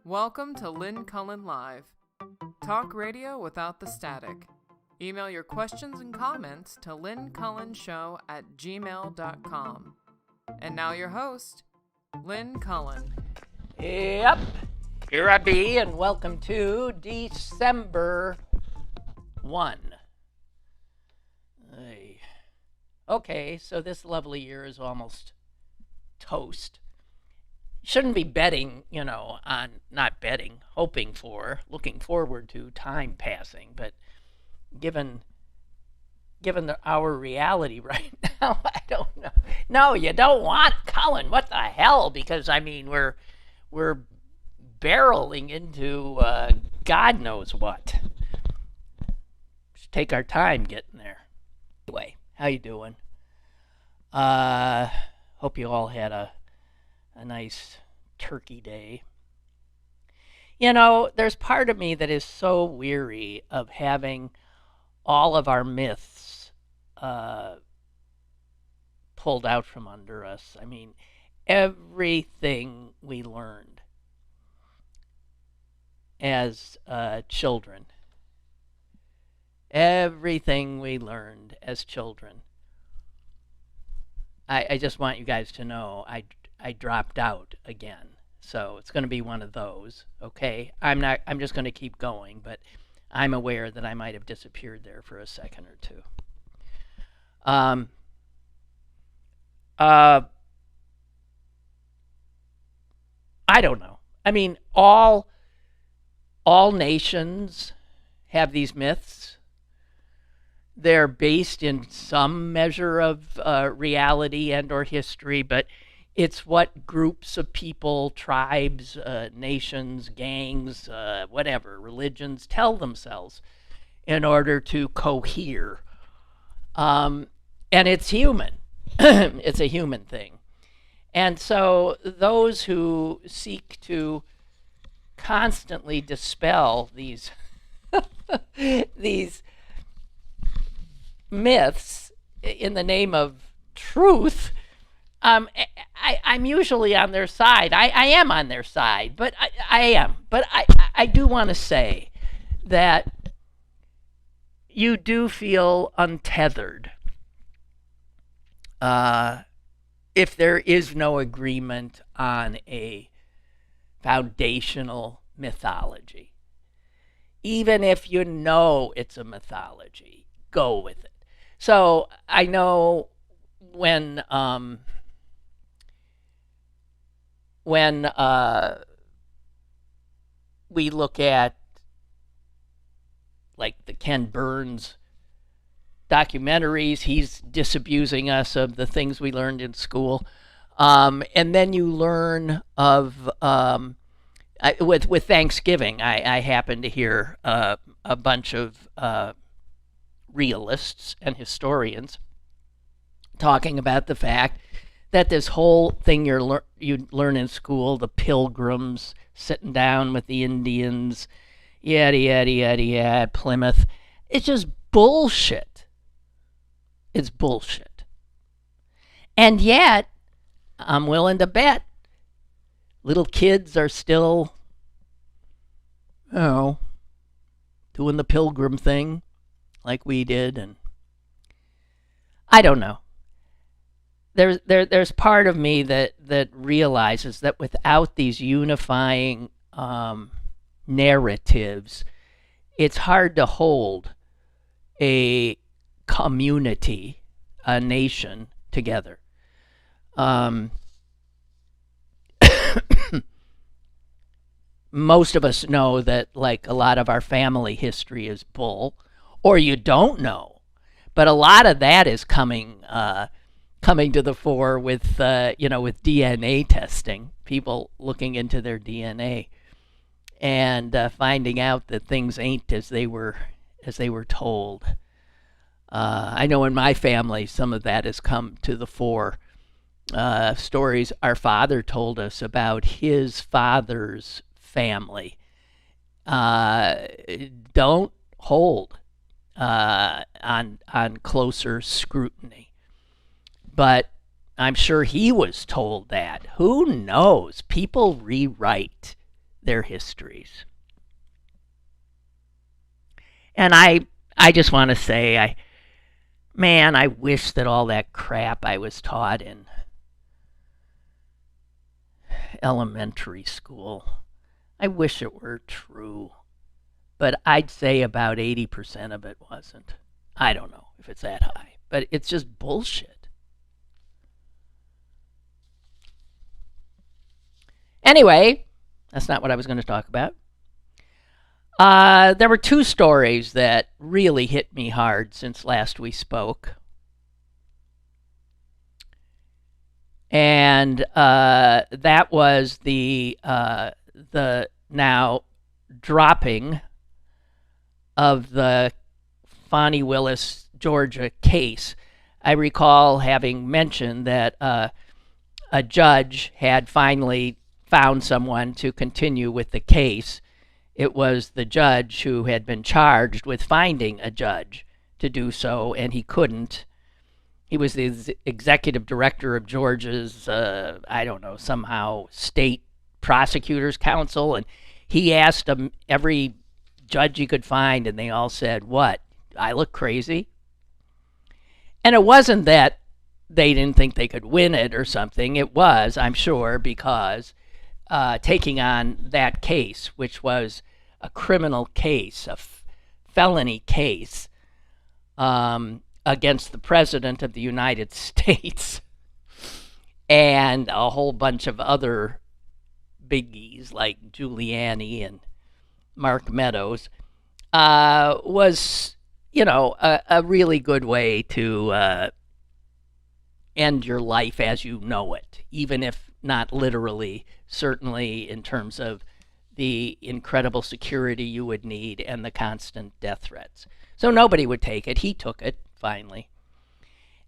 Welcome to Lynn Cullen Live. Talk radio without the static. Email your questions and comments to lynncullenshow@gmail.com. And now your host, Lynn Cullen. Yep, here I be, and welcome to December 1. Okay, so this lovely year is almost toast. Shouldn't be betting, on, not betting, hoping for, looking forward to time passing, but given our reality right now, I don't know. No, you don't want Cullen. What the hell? Because we're barreling into God knows what. Just take our time getting there. Anyway, how you doing? Hope you all had a nice turkey day. There's part of me that is so weary of having all of our myths pulled out from under us. Everything we learned as children. Everything we learned as children. I just want you guys to know I dropped out again. So it's going to be one of those, okay? I'm just going to keep going, but I'm aware that I might have disappeared there for a second or two. I don't know. All nations have these myths. They're based in some measure of reality and or history, but it's what groups of people, tribes, nations, gangs, whatever, religions tell themselves in order to cohere. And it's human. It's a human thing. And so those who seek to constantly dispel these these myths in the name of truth, I'm usually on their side. I am on their side, but I am. But I do want to say that you do feel untethered if there is no agreement on a foundational mythology. Even if you know it's a mythology, go with it. So I know when we look at like the Ken Burns documentaries, he's disabusing us of the things we learned in school. And then you learn of, with Thanksgiving, I happen to hear a bunch of realists and historians talking about the fact that this whole thing you learn in school, the Pilgrims sitting down with the Indians, yada, yada, yada, yada, Plymouth, it's just bullshit. It's bullshit. And yet, I'm willing to bet little kids are still, doing the Pilgrim thing like we did, and I don't know. There's part of me that realizes that without these unifying narratives, it's hard to hold a community, a nation together. Most of us know that like a lot of our family history is bull, or you don't know, but a lot of that is coming to the fore with with DNA testing, people looking into their DNA and finding out that things ain't as they were told. I know in my family some of that has come to the fore. Stories our father told us about his father's family don't hold on closer scrutiny. But I'm sure he was told that. Who knows? People rewrite their histories. And I just want to say, I wish that all that crap I was taught in elementary school, I wish it were true. But I'd say about 80% of it wasn't. I don't know if it's that high, but it's just bullshit. Anyway, that's not what I was going to talk about. There were two stories that really hit me hard since last we spoke. And that was the now dropping of the Fonnie Willis, Georgia case. I recall having mentioned that a judge had finally found someone to continue with the case. It was the judge who had been charged with finding a judge to do so, and he couldn't. He was the executive director of Georgia's, somehow state prosecutor's council, and he asked them every judge he could find, and they all said, "What? I look crazy?" And it wasn't that they didn't think they could win it or something. It was, I'm sure, because taking on that case, which was a criminal case, a felony case, against the President of the United States and a whole bunch of other biggies like Giuliani and Mark Meadows, was, a really good way to end your life as you know it, even if not literally, certainly in terms of the incredible security you would need and the constant death threats. So nobody would take it. He took it, finally.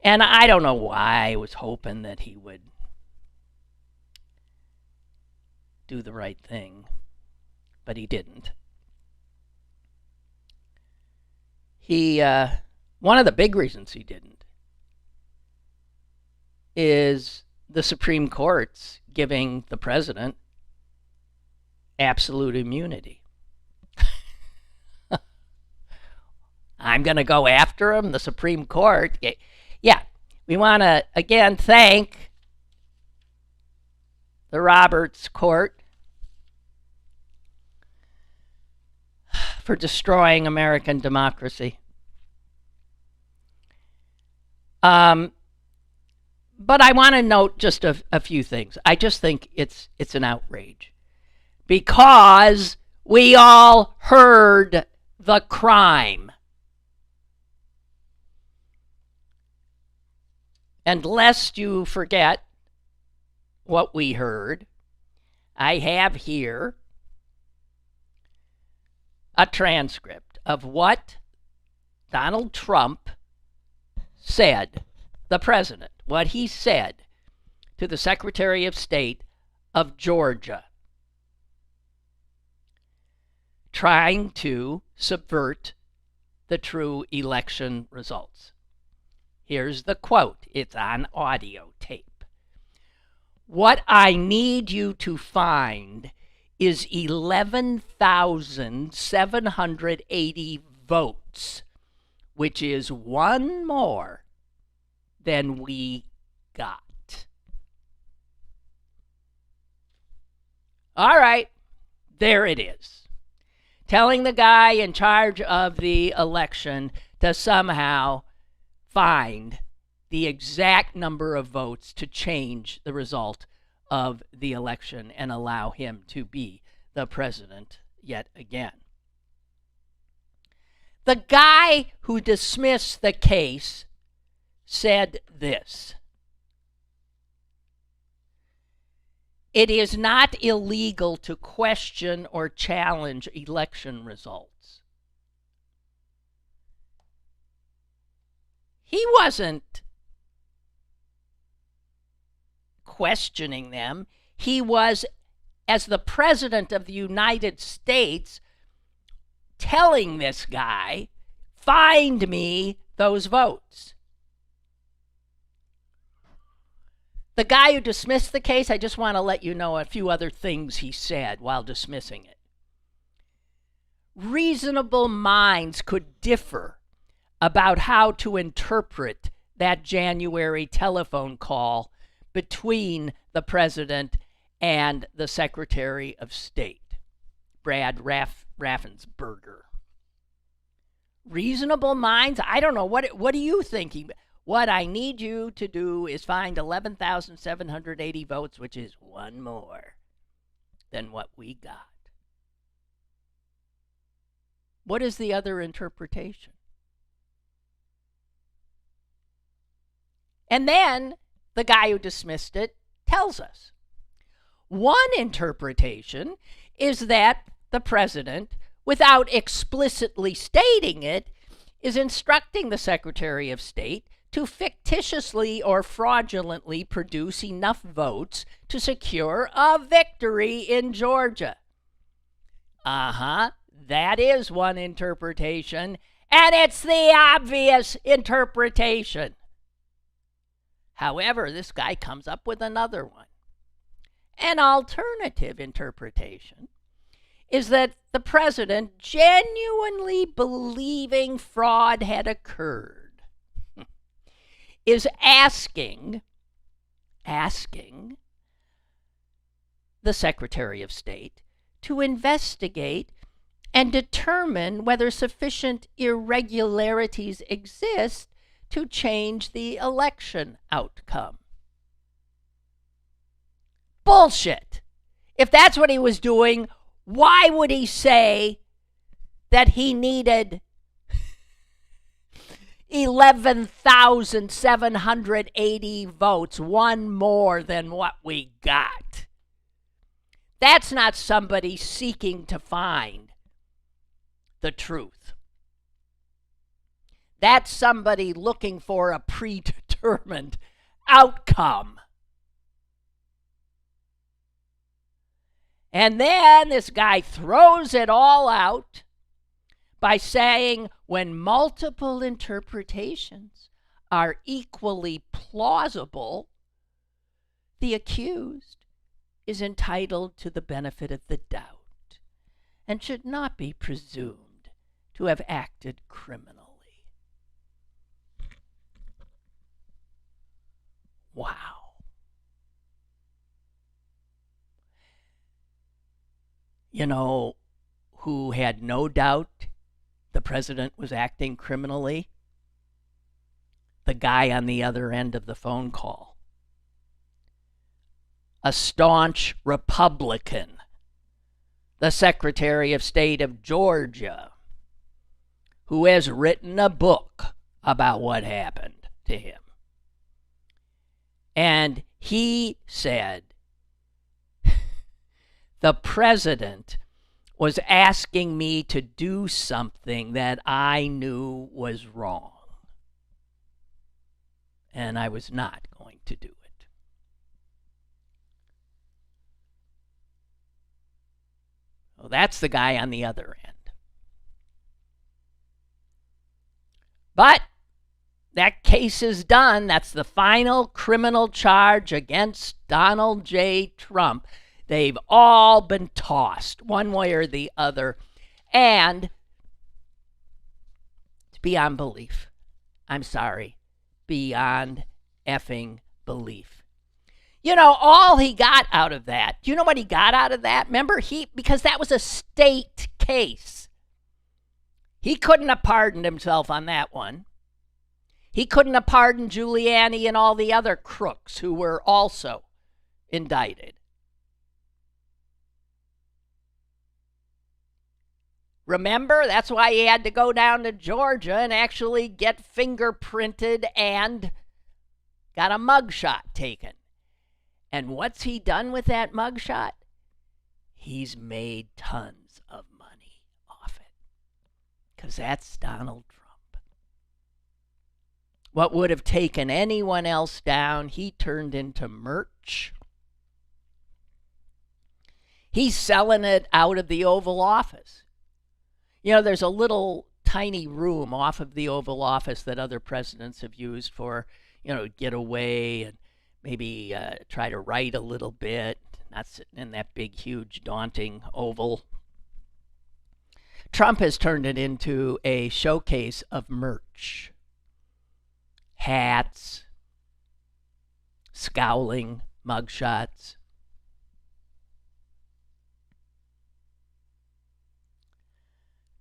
And I don't know why I was hoping that he would do the right thing, but he didn't. One of the big reasons he didn't is the Supreme Court's giving the president absolute immunity. I'm going to go after him, the Supreme Court. Yeah, we want to, again, thank the Roberts Court for destroying American democracy. But I want to note just a few things. I just think it's an outrage. Because we all heard the crime. And lest you forget what we heard, I have here a transcript of what Donald Trump said, the president, what he said to the Secretary of State of Georgia, trying to subvert the true election results. Here's the quote. It's on audio tape. "What I need you to find is 11,780 votes, which is one more than we got." All right, there it is. Telling the guy in charge of the election to somehow find the exact number of votes to change the result of the election and allow him to be the president yet again. The guy who dismissed the case said this: "It is not illegal to question or challenge election results." He wasn't questioning them. He was, as the President of the United States, telling this guy, "Find me those votes." The guy who dismissed the case, I just want to let you know a few other things he said while dismissing it. Reasonable minds could differ about how to interpret that January telephone call between the president and the Secretary of State, Brad Raffensperger. Reasonable minds? I don't know. What are you thinking? What I need you to do is find 11,780 votes, which is one more than what we got. What is the other interpretation? And then the guy who dismissed it tells us. One interpretation is that the president, without explicitly stating it, is instructing the Secretary of State to fictitiously or fraudulently produce enough votes to secure a victory in Georgia. That is one interpretation, and it's the obvious interpretation. However, this guy comes up with another one. An alternative interpretation is that the president, genuinely believing fraud had occurred, is asking the Secretary of State to investigate and determine whether sufficient irregularities exist to change the election outcome. Bullshit. If that's what he was doing, why would he say that he needed 11,780 votes, one more than what we got? That's not somebody seeking to find the truth. That's somebody looking for a predetermined outcome. And then this guy throws it all out by saying when multiple interpretations are equally plausible, the accused is entitled to the benefit of the doubt and should not be presumed to have acted criminally. Wow. You know who had no doubt the president was acting criminally? The guy on the other end of the phone call. A staunch Republican, the Secretary of State of Georgia, who has written a book about what happened to him. And he said, the president was asking me to do something that I knew was wrong. And I was not going to do it. Well, that's the guy on the other end. But that case is done. That's the final criminal charge against Donald J. Trump. They've all been tossed one way or the other. And it's beyond belief. I'm sorry. Beyond effing belief. You know, all he got out of that, do you know what he got out of that? Remember, because that was a state case. He couldn't have pardoned himself on that one. He couldn't have pardoned Giuliani and all the other crooks who were also indicted. Remember, that's why he had to go down to Georgia and actually get fingerprinted and got a mugshot taken. And what's he done with that mugshot? He's made tons of money off it. Because that's Donald Trump. What would have taken anyone else down, he turned into merch. He's selling it out of the Oval Office. You know, there's a little tiny room off of the Oval Office that other presidents have used for, you know, get away and maybe try to write a little bit, not sitting in that big, huge, daunting oval. Trump has turned it into a showcase of merch. Hats, scowling mugshots.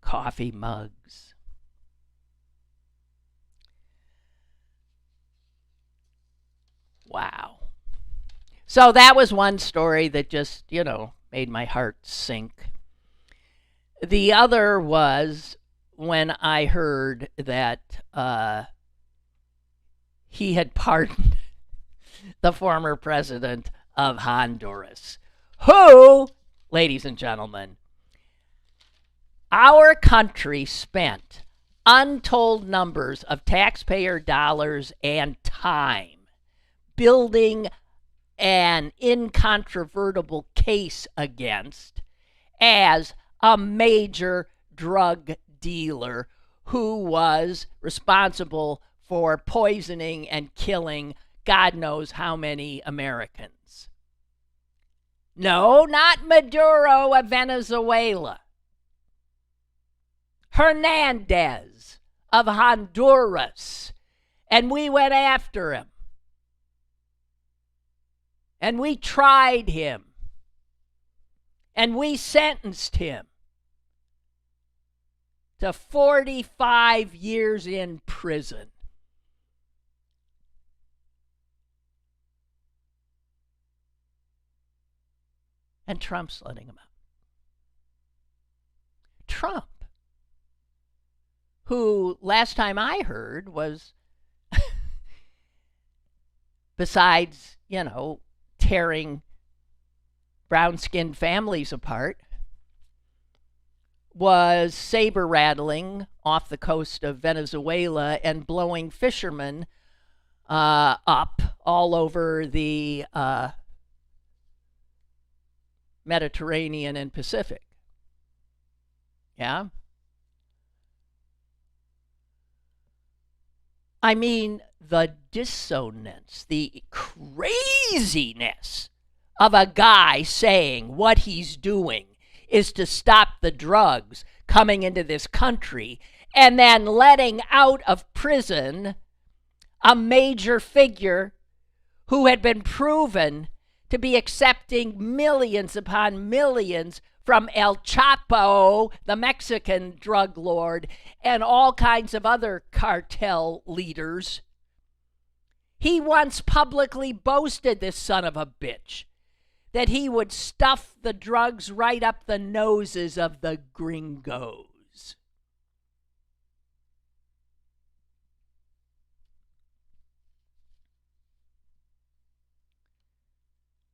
Coffee mugs. Wow. So that was one story that just, made my heart sink. The other was when I heard that he had pardoned the former president of Honduras, who, ladies and gentlemen, our country spent untold numbers of taxpayer dollars and time building an incontrovertible case against as a major drug dealer who was responsible for poisoning and killing God knows how many Americans. No, not Maduro of Venezuela. Hernandez of Honduras. And we went after him. And we tried him. And we sentenced him to 45 years in prison. And Trump's letting him out. Trump, who last time I heard was, besides, tearing brown-skinned families apart, was saber-rattling off the coast of Venezuela and blowing fishermen up all over the Mediterranean and Pacific. Yeah? I mean, the dissonance, the craziness of a guy saying what he's doing is to stop the drugs coming into this country and then letting out of prison a major figure who had been proven to be accepting millions upon millions from El Chapo, the Mexican drug lord, and all kinds of other cartel leaders. He once publicly boasted, this son of a bitch, that he would stuff the drugs right up the noses of the gringos.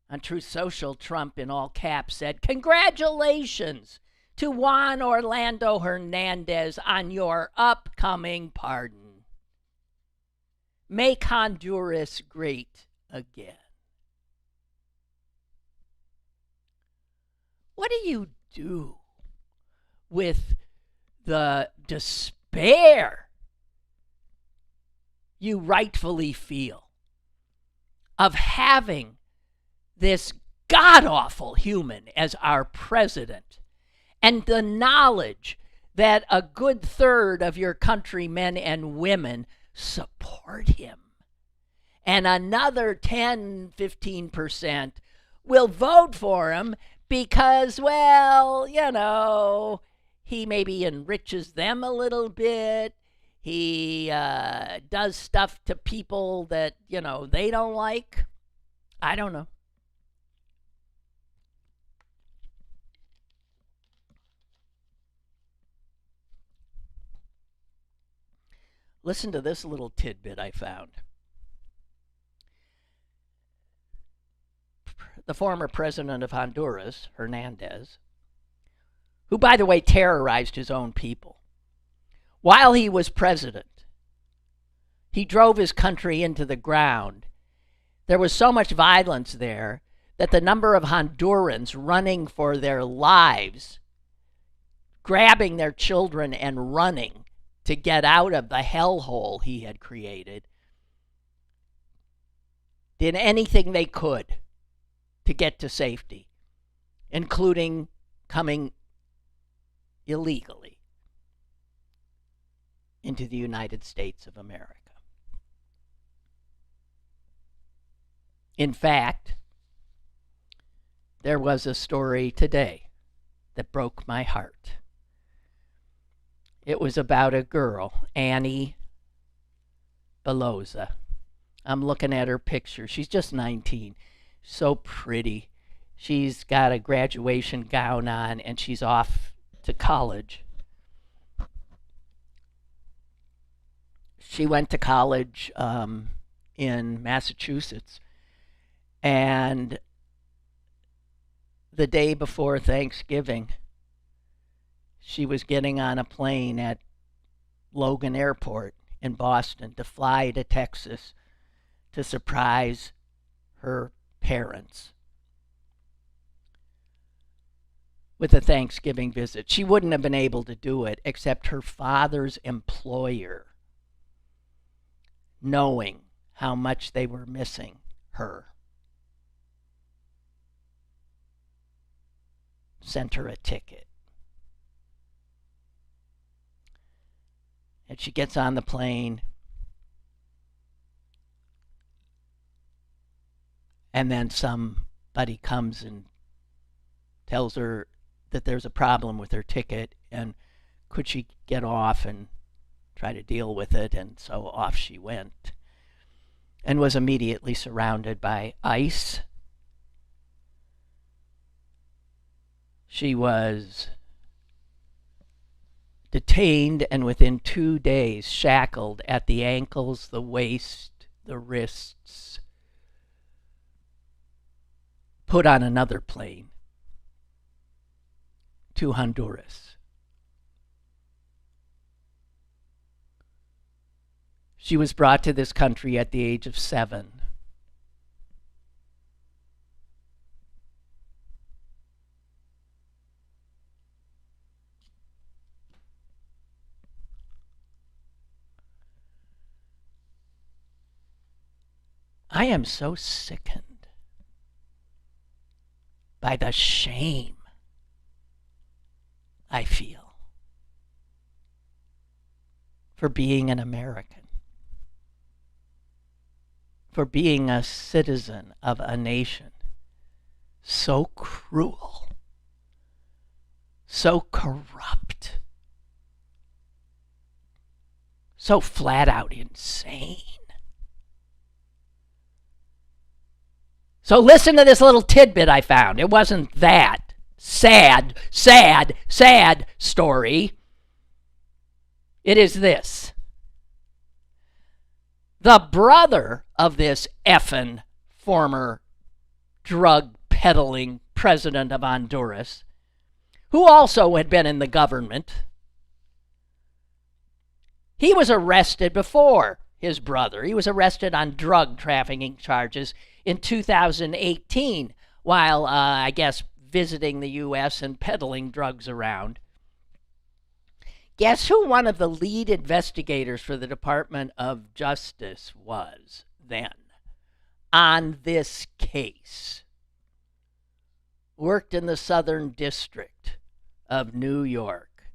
On Truth Social, Trump, in all caps, said, "Congratulations to Juan Orlando Hernandez on your upcoming pardon. Make Honduras great again." What do you do with the despair you rightfully feel of having this god-awful human as our president, and the knowledge that a good third of your countrymen and women support him, and another 10-15% will vote for him because, well, he maybe enriches them a little bit. He does stuff to people that, they don't like. I don't know. Listen to this little tidbit I found. The former president of Honduras, Hernandez, who, by the way, terrorized his own people, while he was president, he drove his country into the ground. There was so much violence there that the number of Hondurans running for their lives, grabbing their children and running to get out of the hellhole he had created, did anything they could to get to safety, including coming illegally into the United States of America. In fact, there was a story today that broke my heart. It was about a girl, Annie Beloza. I'm looking at her picture. She's just 19. So pretty. She's got a graduation gown on, and she's off to college. She went to college in Massachusetts, and the day before Thanksgiving, she was getting on a plane at Logan Airport in Boston to fly to Texas to surprise her parents with a Thanksgiving visit. She wouldn't have been able to do it except her father's employer, knowing how much they were missing her, sent her a ticket. And she gets on the plane, and then somebody comes and tells her that there's a problem with her ticket, and could she get off and try to deal with it. And so off she went, and was immediately surrounded by ICE. She was detained, and within 2 days shackled at the ankles, the waist, the wrists, put on another plane to Honduras. She was brought to this country at the age of 7. I am so sickened by the shame I feel for being an American, for being a citizen of a nation so cruel, so corrupt, so flat out insane. So listen to this little tidbit I found. It wasn't that sad story. It is this. The brother of this effing former drug peddling president of Honduras, who also had been in the government, he was arrested before his brother. He was arrested on drug trafficking charges in 2018 while, I guess, visiting the U.S. and peddling drugs around. Guess who one of the lead investigators for the Department of Justice was then on this case? Worked in the Southern District of New York.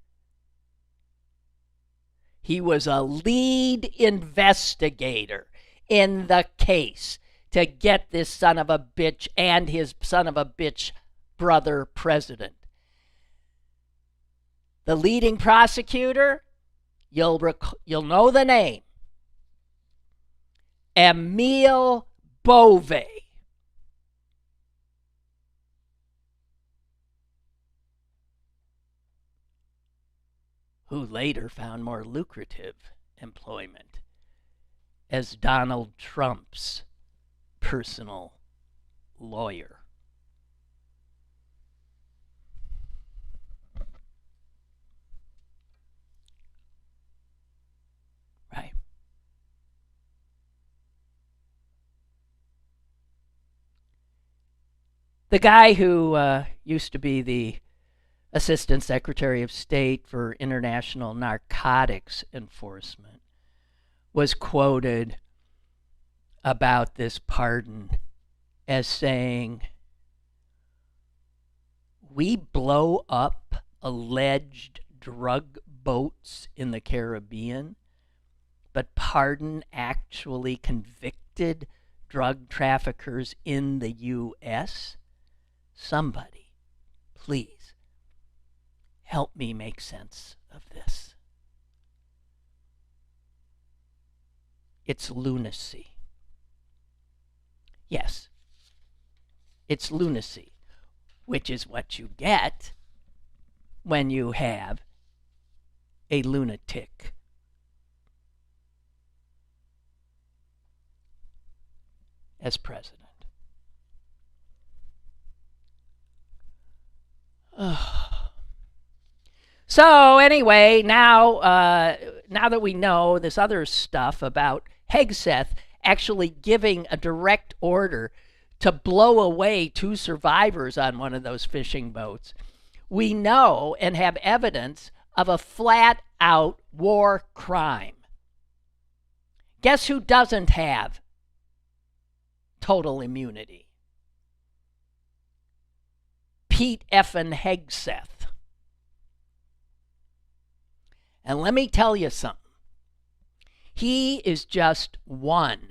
He was a lead investigator in the case to get this son of a bitch and his son of a bitch brother president. The leading prosecutor, you'll know the name, Emile Bove. Who later found more lucrative employment as Donald Trump's personal lawyer. Right. The guy who used to be the Assistant Secretary of State for International Narcotics Enforcement was quoted about this pardon as saying, we blow up alleged drug boats in the Caribbean, but pardon actually convicted drug traffickers in the U.S.? Somebody, please, help me make sense of this. It's lunacy. Yes, it's lunacy, which is what you get when you have a lunatic as president. So anyway, now that we know this other stuff about Hegseth actually giving a direct order to blow away 2 survivors on one of those fishing boats, we know and have evidence of a flat-out war crime. Guess who doesn't have total immunity? Pete effin' Hegseth. And let me tell you something. He is just one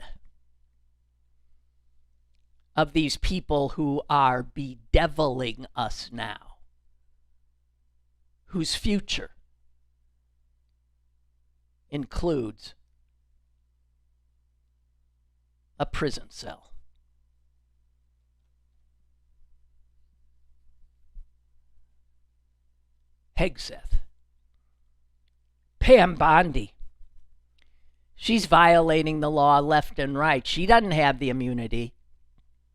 of these people who are bedeviling us now, whose future includes a prison cell. Hegseth. Pam Bondi. She's violating the law left and right. She doesn't have the immunity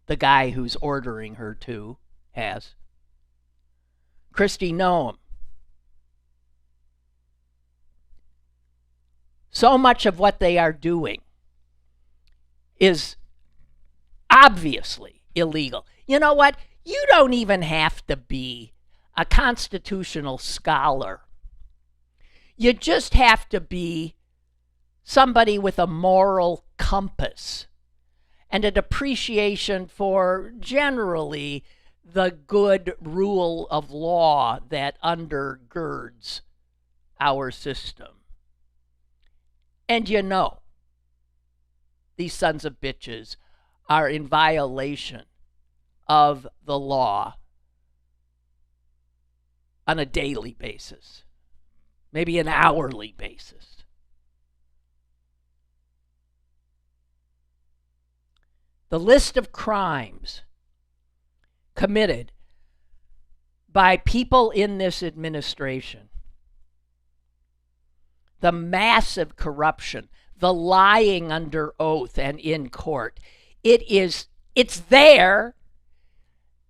the guy who's ordering her to has. Kristi Noem. So much of what they are doing is obviously illegal. You know what? You don't even have to be a constitutional scholar. You just have to be somebody with a moral compass and an appreciation for generally the good rule of law that undergirds our system. And you know, these sons of bitches are in violation of the law on a daily basis, maybe an hourly basis. The list of crimes committed by people in this administration, the massive corruption, the lying under oath and in court, it's there.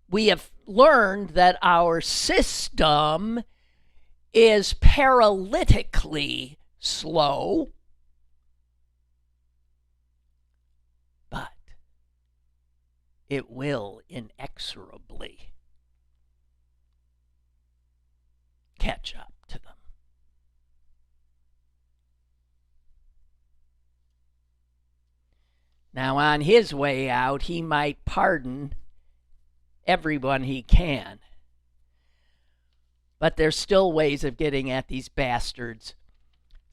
We have learned that our system is paralytically slow, but it will inexorably catch up to them. Now, on his way out, he might pardon everyone he can. But there's still ways of getting at these bastards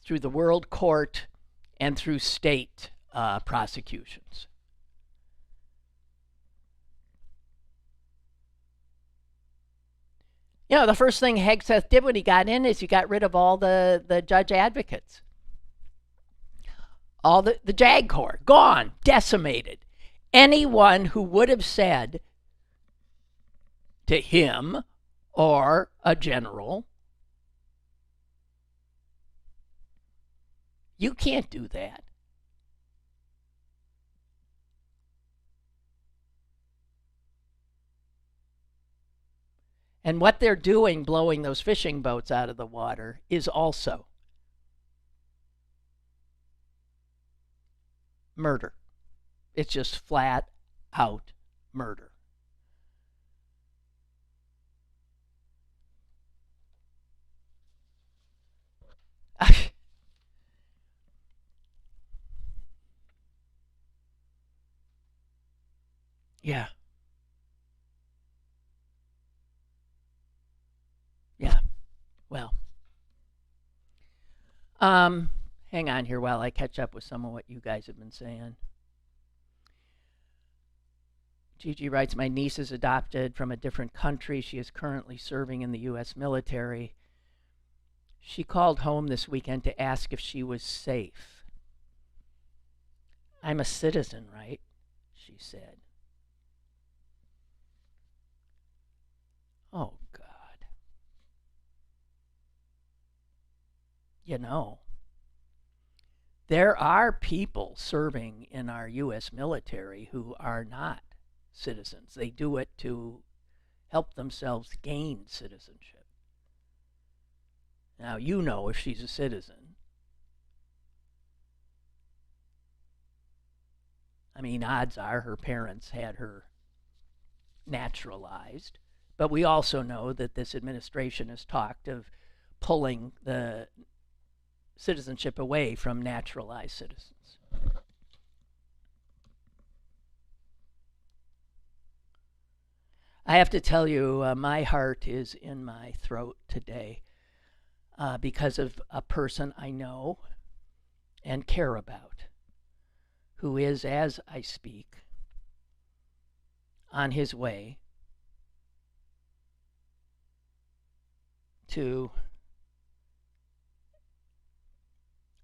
through the world court and through state prosecutions. You know, the first thing Hegseth did when he got in is he got rid of all the judge advocates. All the JAG Corps, gone, decimated. Anyone who would have said to him or a general, you can't do that. And what they're doing, blowing those fishing boats out of the water, is also murder. It's just flat out murder. Yeah. Yeah. Well, hang on here while I catch up with some of what you guys have been saying. Gigi writes, my niece is adopted from a different country. She is currently serving in the U.S. military. She called home this weekend to ask if she was safe. I'm a citizen, right? She said. Oh, God. You know, there are people serving in our U.S. military who are not citizens. They do it to help themselves gain citizenship. Now, you know if she's a citizen. I mean, odds are her parents had her naturalized. But we also know that this administration has talked of pulling the citizenship away from naturalized citizens. I have to tell you, my heart is in my throat today because of a person I know and care about who is, as I speak, on his way to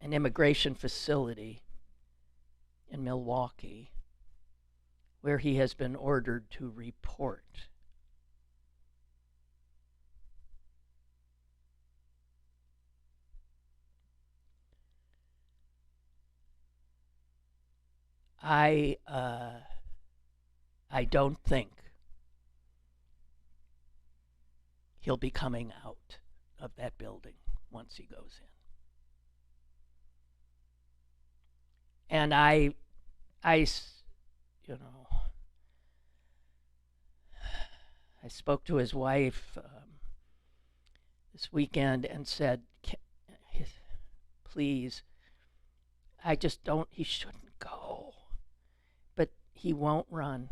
an immigration facility in Milwaukee where he has been ordered to report. I don't think he'll be coming out of that building once he goes in. And I you know, I spoke to his wife this weekend and said, please, I just don't, he shouldn't go. But he won't run.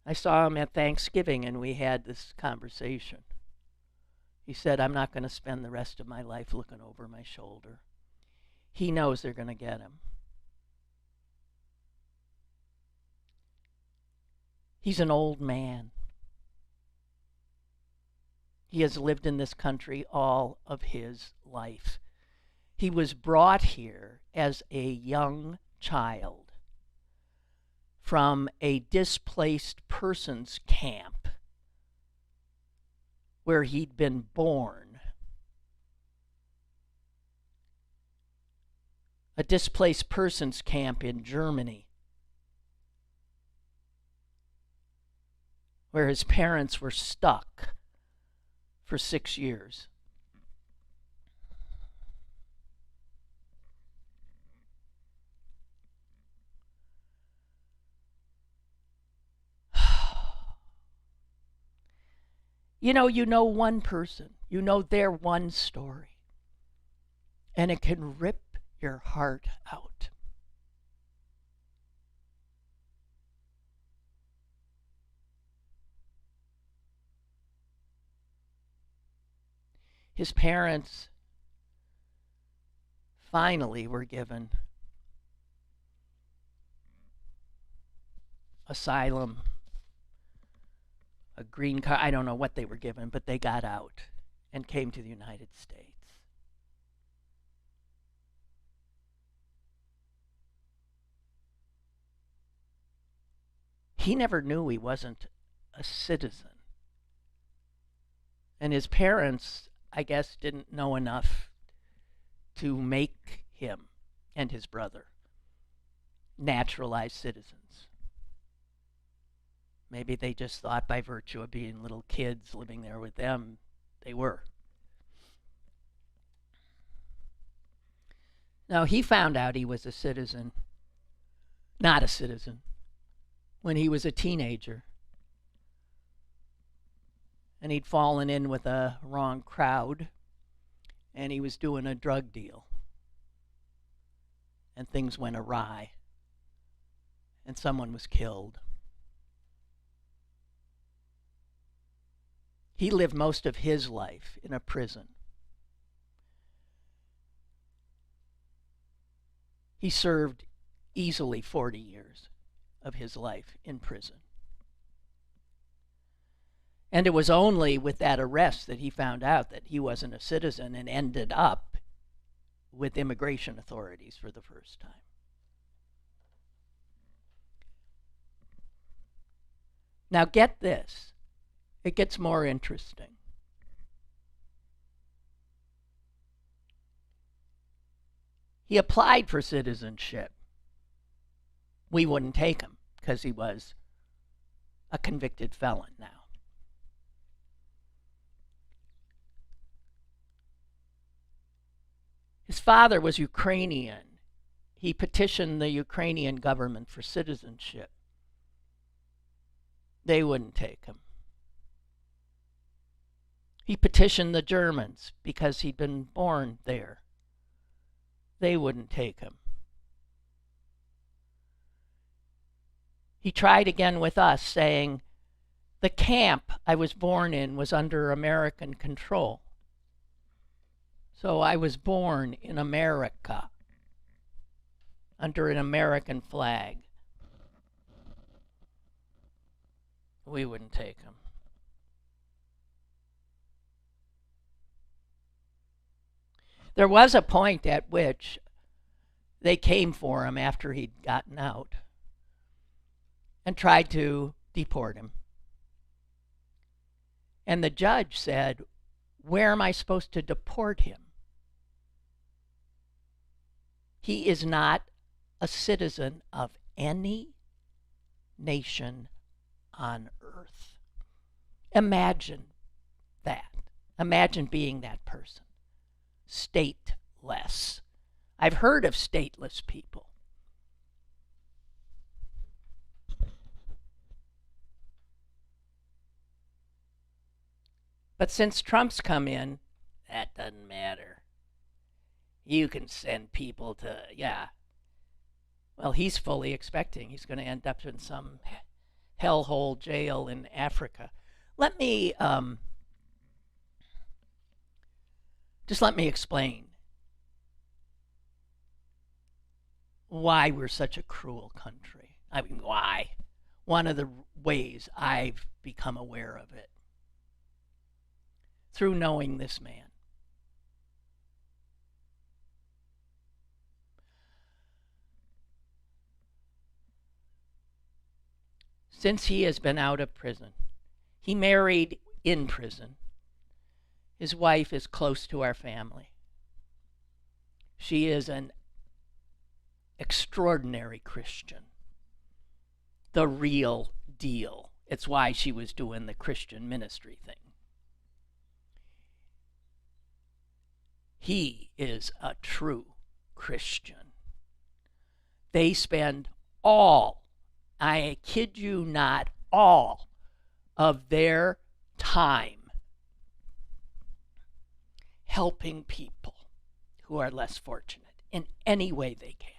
I saw him at Thanksgiving and we had this conversation. He said, I'm not going to spend the rest of my life looking over my shoulder. He knows they're going to get him. He's an old man. He has lived in this country all of his life. He was brought here as a young child from a displaced persons camp where he'd been born. A displaced persons camp in Germany where his parents were stuck for 6 years. You know one person, you know their one story, and it can rip your heart out. His parents finally were given asylum, a green card. I don't know what they were given, but they got out and came to the United States. He never knew he wasn't a citizen. And his parents, I guess, didn't know enough to make him and his brother naturalized citizens. Maybe they just thought by virtue of being little kids living there with them, they were. Now, he found out he was a citizen, not a citizen, when he was a teenager. And he'd fallen in with a wrong crowd, and he was doing a drug deal. And things went awry. and someone was killed. He lived most of his life in a prison. He served easily 40 years of his life in prison. And it was only with that arrest that he found out that he wasn't a citizen and ended up with immigration authorities for the first time. Now get this. It gets more interesting. He applied for citizenship. We wouldn't take him because he was a convicted felon now. His father was Ukrainian. He petitioned the Ukrainian government for citizenship. They wouldn't take him. He petitioned the Germans because he'd been born there. They wouldn't take him. He tried again with us, saying, the camp I was born in was under American control. So I was born in America, under an American flag. We wouldn't take him. There was a point at which they came for him after he'd gotten out and tried to deport him. And the judge said, where am I supposed to deport him? He is not a citizen of any nation on earth. Imagine that. Imagine being that person. Stateless. I've heard of stateless people. But since Trump's come in, that doesn't matter. You can send people to, well, he's fully expecting he's going to end up in some hellhole jail in Africa. Let me explain why we're such a cruel country. I mean, why? One of the ways I've become aware of it, through knowing this man. Since he has been out of prison, he married in prison. His wife is close to our family. She is an extraordinary Christian. The real deal. It's why she was doing the Christian ministry thing. He is a true Christian. They spend all, I kid you not, all of their time helping people who are less fortunate in any way they can.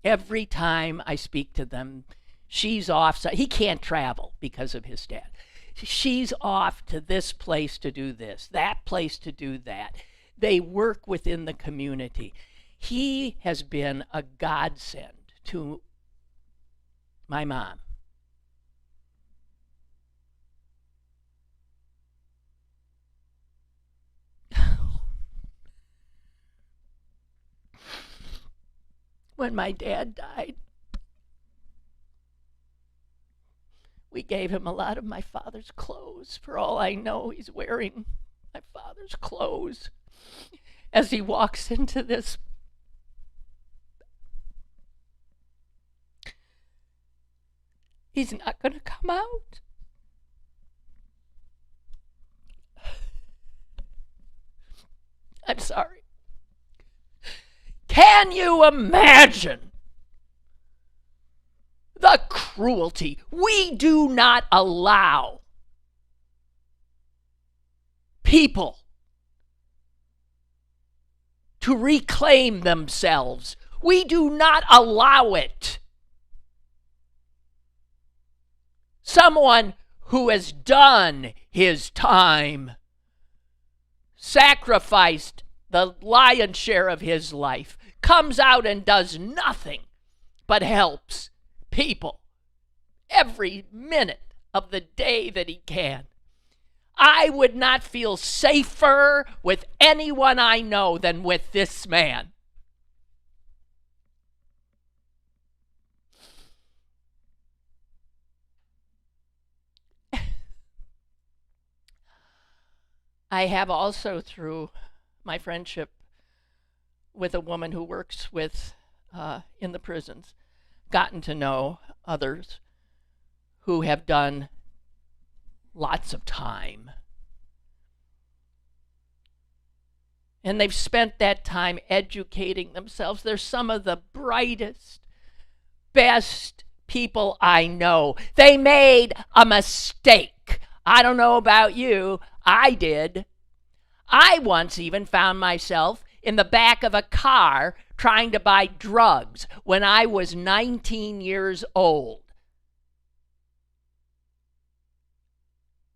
Every time I speak to them, she's off. He can't travel because of his dad. She's off to this place to do this, that place to do that. They work within the community. He has been a godsend to my mom. When my dad died, we gave him a lot of my father's clothes. For all I know, he's wearing my father's clothes as he walks into this he's not going to come out. I'm sorry. Can you imagine the cruelty? We do not allow people to reclaim themselves. We do not allow it. Someone who has done his time, sacrificed the lion's share of his life, comes out and does nothing but helps people every minute of the day that he can. I would not feel safer with anyone I know than with this man. I have also, through my friendship with a woman who works with in the prisons, gotten to know others who have done lots of time. And they've spent that time educating themselves. They're some of the brightest, best people I know. They made a mistake. I don't know about you. I did. I once even found myself in the back of a car trying to buy drugs when I was 19 years old.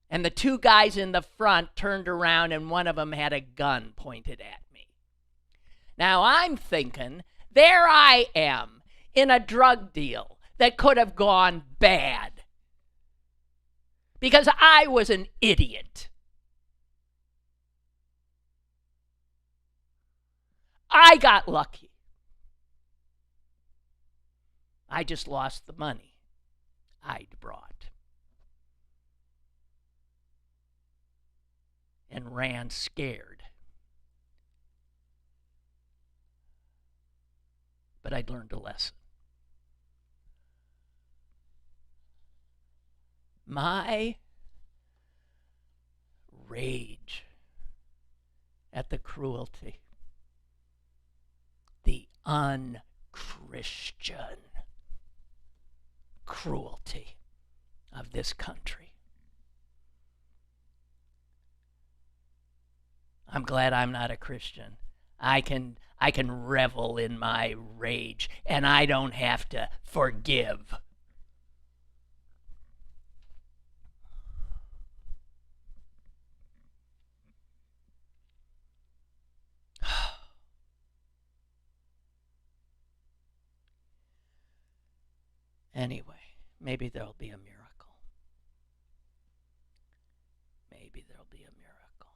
And the two guys in the front turned around and one of them had a gun pointed at me. Now I'm thinking, there I am in a drug deal that could have gone bad because I was an idiot. I got lucky. I just lost the money I'd brought and ran scared. But I'd learned a lesson. My rage at the cruelty, the unchristian cruelty of this country. I'm glad I'm not a Christian. I can revel in my rage, and I don't have to forgive. Anyway, maybe there'll be a miracle. Maybe there'll be a miracle.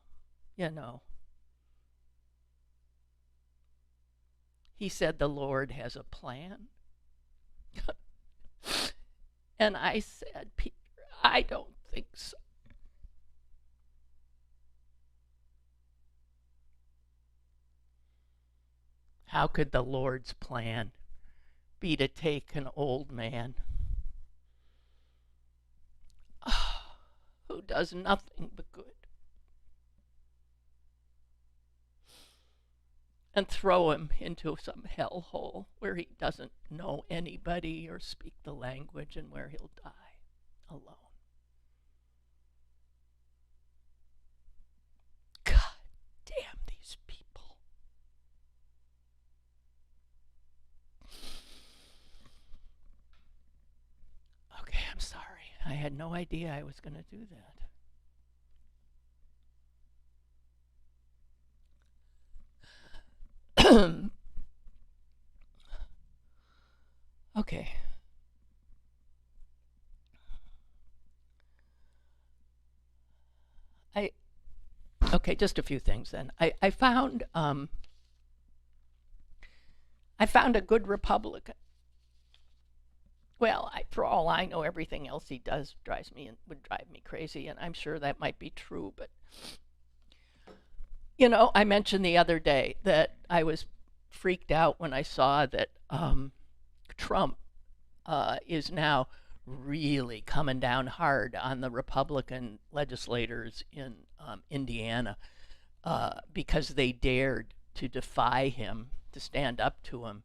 You know, he said the Lord has a plan. And I said, Peter, I don't think so. How could the Lord's plan be to take an old man who does nothing but good and throw him into some hellhole where he doesn't know anybody or speak the language and where he'll die alone? God damn these people. Okay, I'm sorry. I had no idea I was going to do that. Okay. Okay, just a few things then. I found a good Republican. Well, for all I know, everything else he does would drive me crazy, and I'm sure that might be true. But you know, I mentioned the other day that I was freaked out when I saw that Trump is now really coming down hard on the Republican legislators in Indiana because they dared to defy him, to stand up to him,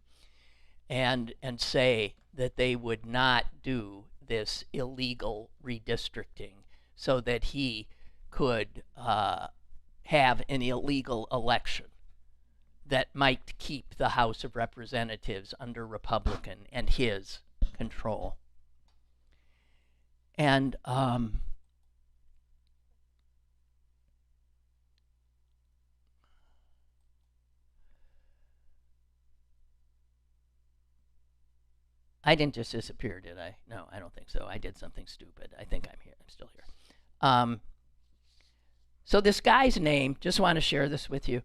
and say that they would not do this illegal redistricting so that he could have an illegal election. that might keep the House of Representatives under Republican and his control. And I didn't just disappear, did I? No, I don't think so. I did something stupid. I think I'm here. I'm still here. So this guy's name, just want to share this with you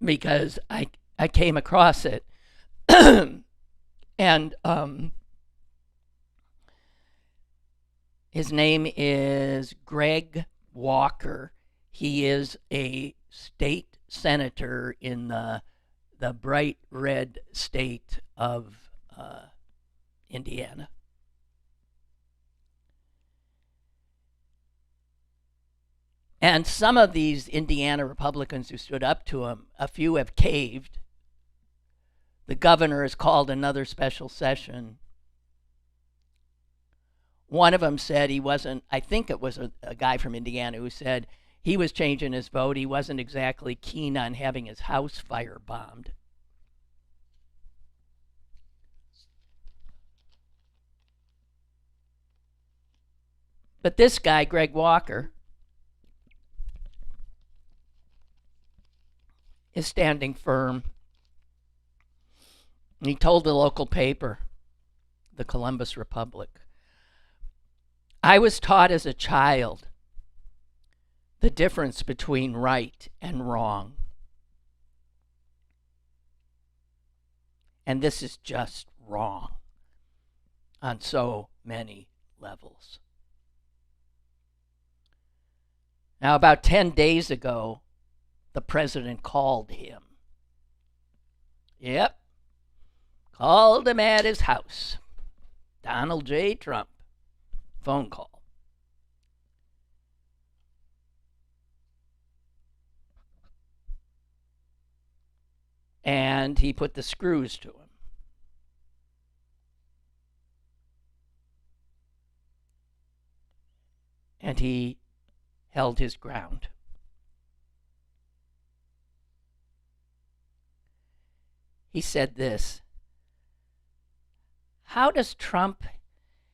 because I came across it. And his name is Greg Walker. He is a state senator in the bright red state of Indiana. And some of these Indiana Republicans who stood up to him, a few have caved. The governor has called another special session. One of them said he wasn't, I think it was a guy from Indiana who said he was changing his vote. He wasn't exactly keen on having his house firebombed. But this guy, Greg Walker, is standing firm. And he told the local paper, the Columbus Republic, I was taught as a child the difference between right and wrong. And this is just wrong on so many levels. Now, about 10 days ago, the president called him. Yep. Called him at his house. Donald J. Trump. Phone call. And he put the screws to him. And he held his ground. He said this, how does Trump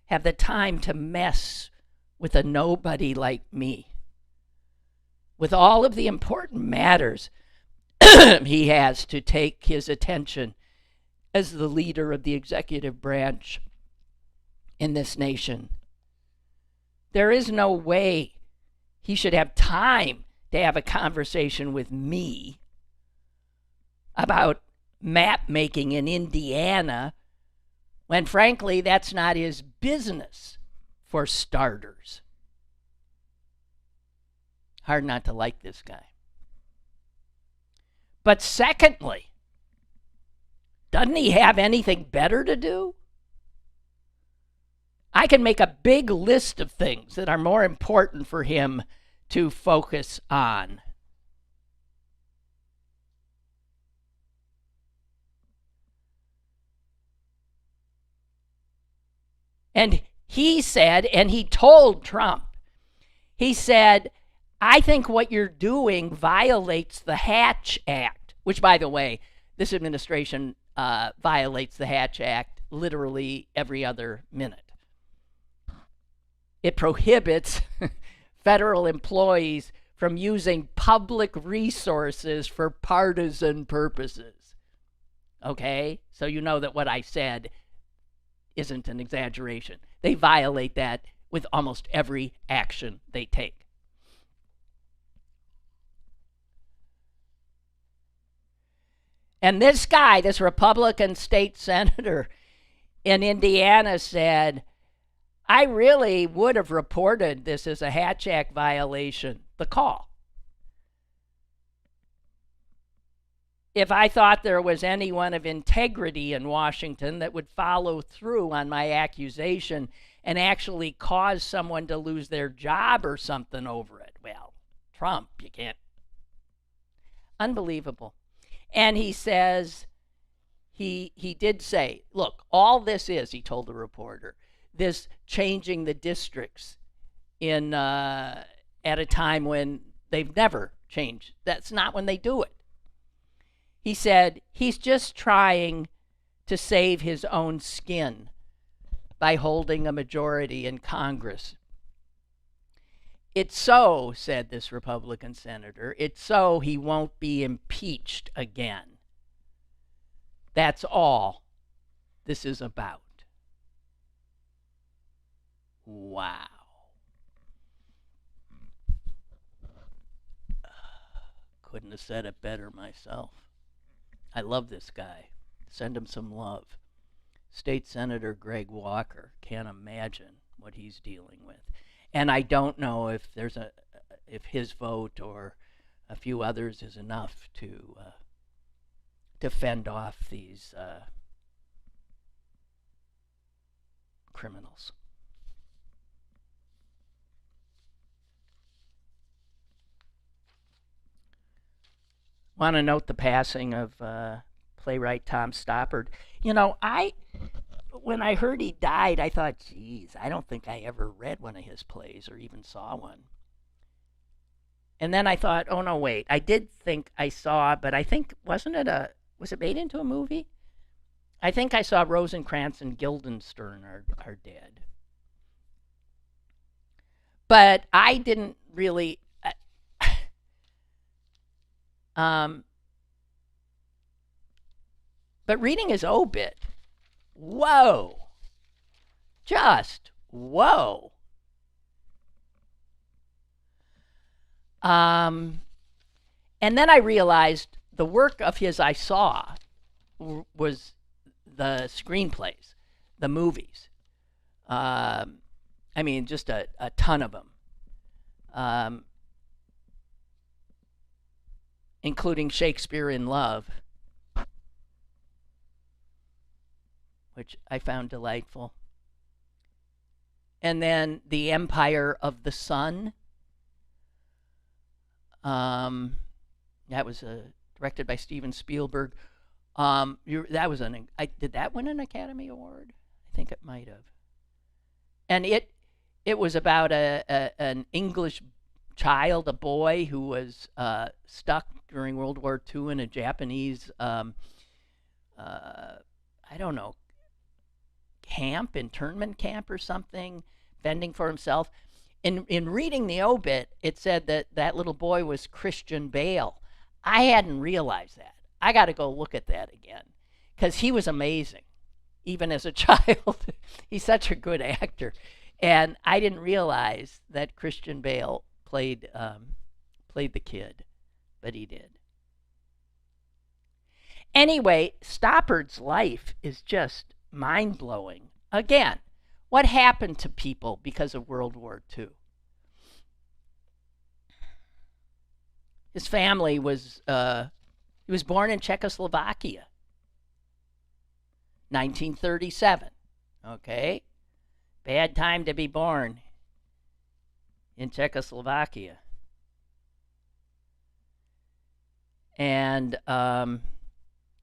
have the time to mess with a nobody like me? With all of the important matters he has to take his attention as the leader of the executive branch in this nation. There is no way he should have time to have a conversation with me about map making in Indiana when, frankly, that's not his business, for starters. Hard not to like this guy. But secondly, doesn't he have anything better to do? I can make a big list of things that are more important for him to focus on. And he said, and he told Trump, he said, I think what you're doing violates the Hatch Act, which, by the way, this administration violates the Hatch Act literally every other minute. It prohibits federal employees from using public resources for partisan purposes. Okay? So you know that what I said isn't an exaggeration. They violate that with almost every action they take. And this guy, this Republican state senator in Indiana, said, I really would have reported this as a Hatch Act violation, the call, if I thought there was anyone of integrity in Washington that would follow through on my accusation and actually cause someone to lose their job or something over it. Well, Trump, you can't. Unbelievable. And he says, he did say, look, all this is, he told the reporter, this changing the districts in at a time when they've never changed. That's not when they do it. He said he's just trying to save his own skin by holding a majority in Congress. It's so, said this Republican senator, it's so he won't be impeached again. That's all this is about. Wow. Couldn't have said it better myself. I love this guy. Send him some love. State Senator Greg Walker. Can't imagine what he's dealing with. And I don't know if if his vote or a few others is enough to fend off these criminals. Want to note the passing of playwright Tom Stoppard. You know, when I heard he died, I thought, geez, I don't think I ever read one of his plays or even saw one. And then I thought, oh no, wait, I did think I saw, but I think, was it made into a movie? I think I saw Rosencrantz and Guildenstern are dead. But I didn't really, but reading his obit, whoa, just whoa. And then I realized the work of his I saw was the screenplays, the movies. I mean, just a ton of them, including Shakespeare in Love, which I found delightful. And then The Empire of the Sun. That was directed by Steven Spielberg. That was did that win an Academy Award? I think it might have. And it was about an English child, a boy who was stuck during World War II in a Japanese, I don't know, internment camp or something, fending for himself. In reading the obit, it said that little boy was Christian Bale. I hadn't realized that. I got to go look at that again because he was amazing, even as a child. He's such a good actor. And I didn't realize that Christian Bale played the kid, but he did. Anyway, Stoppard's life is just mind-blowing. Again, what happened to people because of World War II? His family was, he was born in Czechoslovakia, 1937, okay? Bad time to be born in Czechoslovakia. And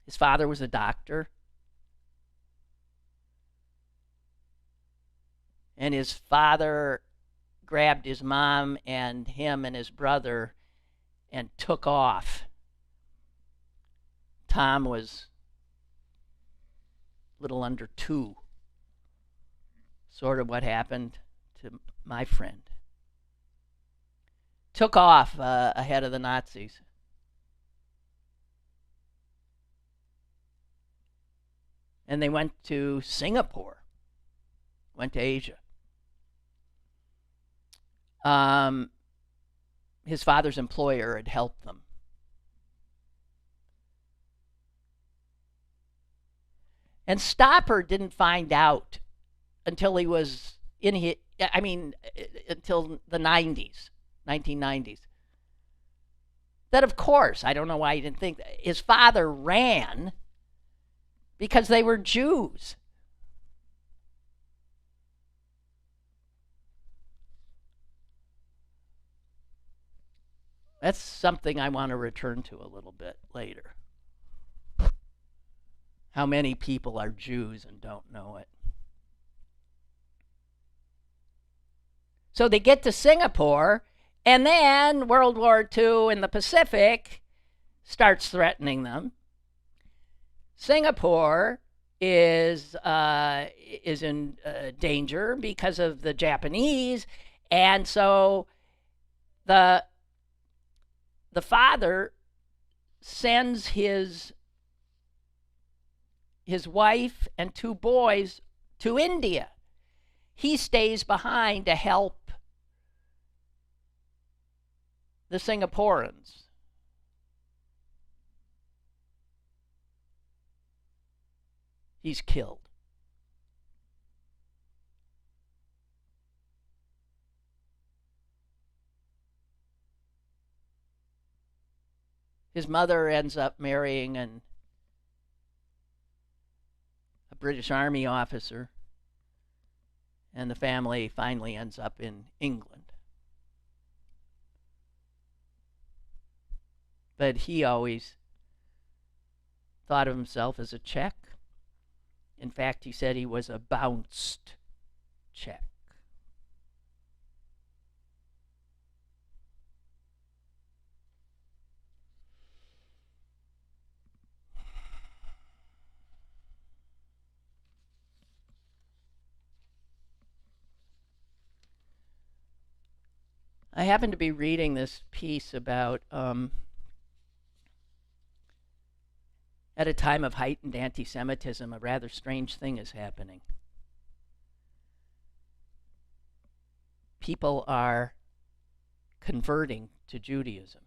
his father was a doctor. And his father grabbed his mom and him and his brother and took off. Tom was a little under 2. Sort of what happened to my friend. Took off ahead of the Nazis. And they went to Singapore. Went to Asia. His father's employer had helped them. And Stoppard didn't find out until he was until the 1990s. That, of course, I don't know why he didn't think that. His father ran because they were Jews. That's something I want to return to a little bit later. How many people are Jews and don't know it? So they get to Singapore, and then World War II in the Pacific starts threatening them. Singapore is in danger because of the Japanese, and so the the father sends his wife and two boys to India. He stays behind to help the Singaporeans. He's killed. His mother ends up marrying a British Army officer, and the family finally ends up in England. But he always thought of himself as a Czech. In fact, he said he was a bounced Czech. I happen to be reading this piece about, at a time of heightened anti Semitism, a rather strange thing is happening. People are converting to Judaism.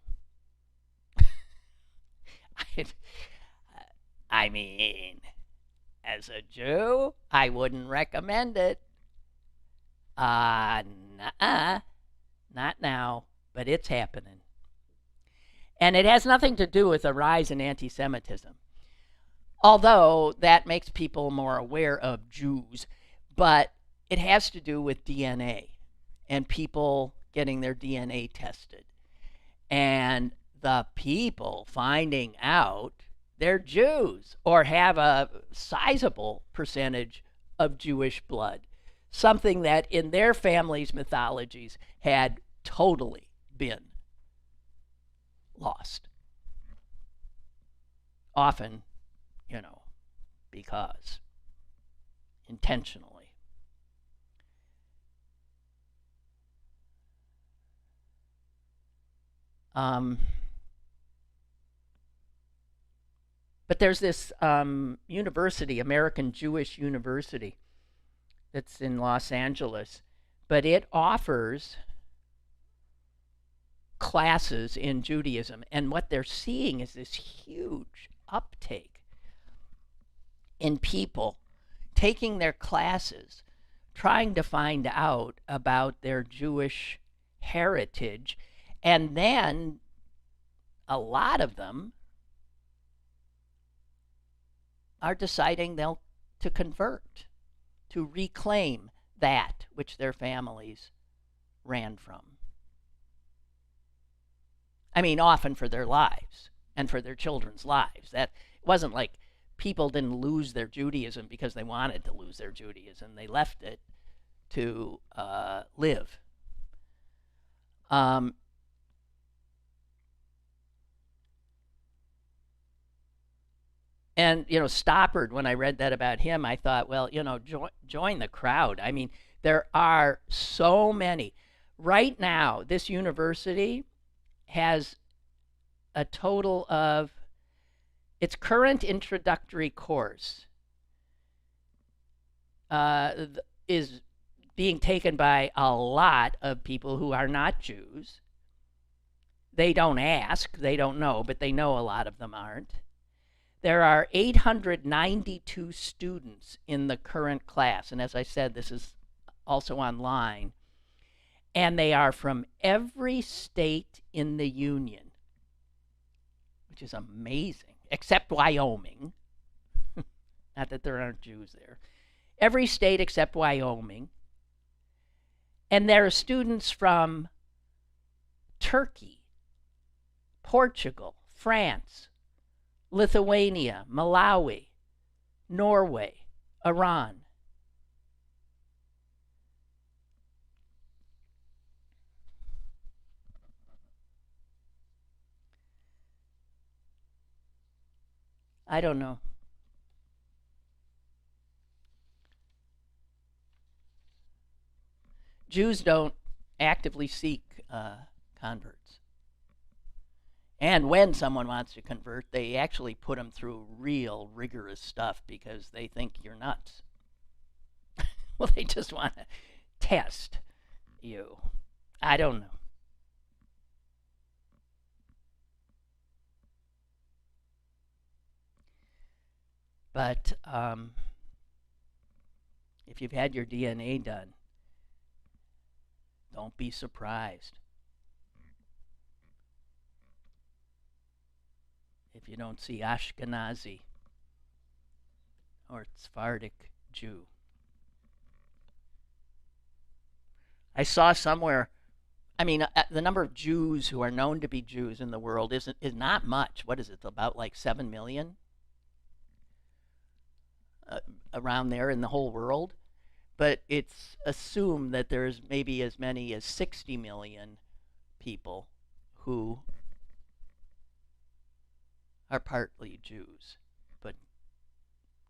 I mean, as a Jew, I wouldn't recommend it. Nuh-uh. Not now, but it's happening. And it has nothing to do with a rise in anti Semitism, although that makes people more aware of Jews, but it has to do with DNA and people getting their DNA tested. And the people finding out they're Jews or have a sizable percentage of Jewish blood, something that in their families' mythologies had totally been lost. Often, because intentionally. But there's this university, American Jewish University, that's in Los Angeles, but it offers classes in Judaism, and what they're seeing is this huge uptake in people taking their classes, trying to find out about their Jewish heritage, and then a lot of them are deciding to convert, to reclaim that which their families ran from. I mean, often for their lives and for their children's lives. That it wasn't like people didn't lose their Judaism because they wanted to lose their Judaism. They left it to live. And, Stoppard, when I read that about him, I thought, well, join the crowd. I mean, there are so many. Right now, this university has a total of its current introductory course is being taken by a lot of people who are not Jews. They don't ask, they don't know, but they know a lot of them aren't. There are 892 students in the current class, and as I said, this is also online, and they are from every state in the Union, which is amazing, except Wyoming. Not that there aren't Jews there. Every state except Wyoming. And there are students from Turkey, Portugal, France, Lithuania, Malawi, Norway, Iran. I don't know. Jews don't actively seek converts. And when someone wants to convert, they actually put them through real rigorous stuff because they think you're nuts. Well, they just want to test you. I don't know. But if you've had your DNA done, don't be surprised if you don't see Ashkenazi or Sephardic Jew. I saw somewhere, the number of Jews who are known to be Jews in the world is not much. What is it, about like 7 million? Around there in the whole world. But it's assumed that there's maybe as many as 60 million people who are partly Jews, but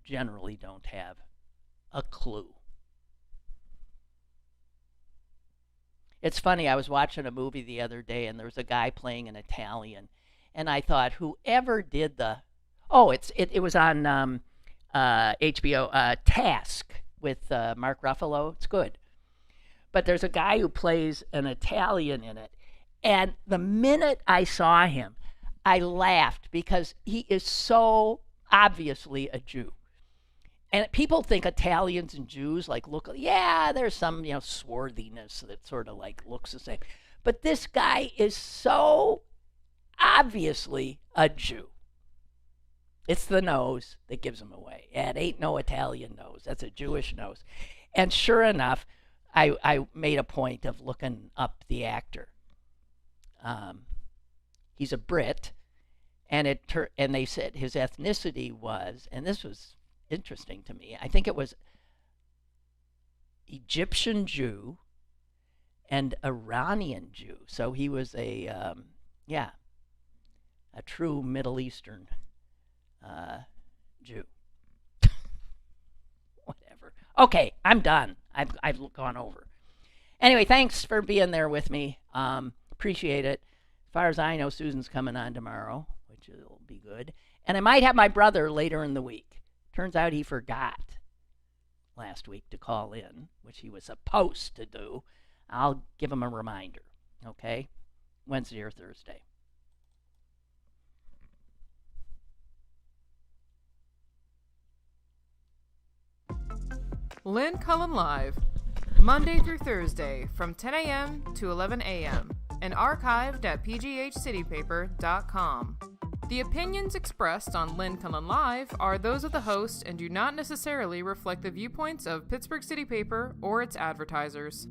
generally don't have a clue. It's funny, I was watching a movie the other day, and there was a guy playing an Italian, and I thought, whoever did it was on HBO, Task, with Mark Ruffalo. It's good. But there's a guy who plays an Italian in it, and the minute I saw him, I laughed because he is so obviously a Jew. And people think Italians and Jews there's some, swarthiness that sort of looks the same. But this guy is so obviously a Jew. It's the nose that gives him away. It ain't no Italian nose. That's a Jewish nose. And sure enough, I made a point of looking up the actor. He's a Brit, and they said his ethnicity was, and this was interesting to me, I think it was Egyptian Jew and Iranian Jew. So he was a true Middle Eastern Jew. Whatever. Okay, I'm done. I've gone over. Anyway, thanks for being there with me. Appreciate it. As far as I know, Susan's coming on tomorrow, which will be good. And I might have my brother later in the week. Turns out he forgot last week to call in, which he was supposed to do. I'll give him a reminder, okay? Wednesday or Thursday. Lynn Cullen Live, Monday through Thursday from 10 a.m. to 11 a.m. and archived at pghcitypaper.com. The opinions expressed on Lynn Cullen Live are those of the host and do not necessarily reflect the viewpoints of Pittsburgh City Paper or its advertisers.